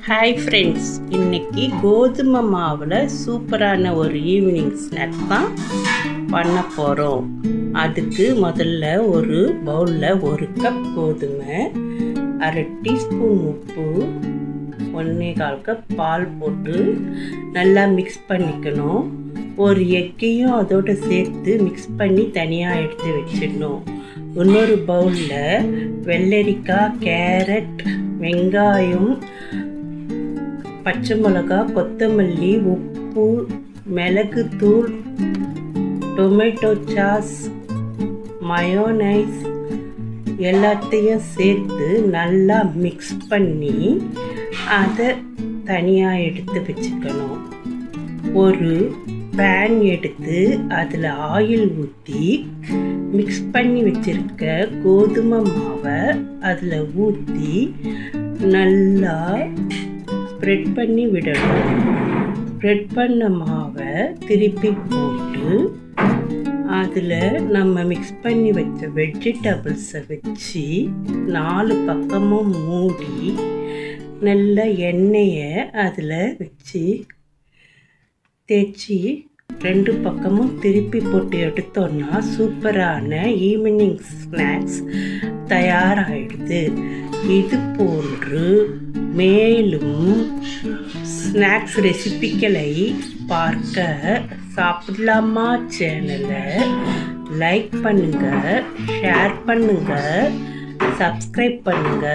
Hi friends, இன்னைக்கு கோதுமை மாவில் சூப்பரான ஒரு ஈவினிங் ஸ்நாக்ஸ் தான் பண்ண போகிறோம். அதுக்கு முதல்ல ஒரு பவுலில் 1 கப் கோதுமை, 1/2 டீஸ்பூன் உப்பு, 1/4 கப் பால் போட்டு நல்லா மிக்ஸ் பண்ணிக்கணும். ஒரு எக்கையும் அதோடு சேர்த்து மிக்ஸ் பண்ணி தனியாக எடுத்து வச்சிடணும். இன்னொரு பவுலில் வெள்ளரிக்காய், கேரட், வெங்காயம், பச்சை மிளகா, கொத்தமல்லி, உப்பு, மிளகுத்தூள், டொமேட்டோ சாஸ், மயோனைஸ் எல்லாத்தையும் சேர்த்து நல்லா மிக்ஸ் பண்ணி அதை தனியாக எடுத்து வச்சுக்கணும். ஒரு பேன் எடுத்து அதில் ஆயில் ஊற்றி மிக்ஸ் பண்ணி வச்சுருக்க கோதுமை மாவை அதில் ஊற்றி நல்லா ஸ்ப்ரெட் பண்ணி விடணும். ஸ்ப்ரெட் பண்ண மாவை திருப்பி போட்டு அதில் நம்ம மிக்ஸ் பண்ணி வச்ச வெஜிடபிள்ஸை வச்சு 4 பக்கமும் மூடி நல்ல எண்ணெயை அதில் வச்சு தேய்ச்சி 2 பக்கமும் திருப்பி போட்டு எடுத்தோன்னா சூப்பரான ஈவினிங் ஸ்நாக்ஸ் தயாராகிடுது. இது போன்று மேலும் ஸ்நாக்ஸ் ரெசிபிகளை பார்க்க சாப்பிடலாமா சேனலை லைக் பண்ணுங்கள், ஷேர் பண்ணுங்கள், சப்ஸ்கிரைப் பண்ணுங்கள்.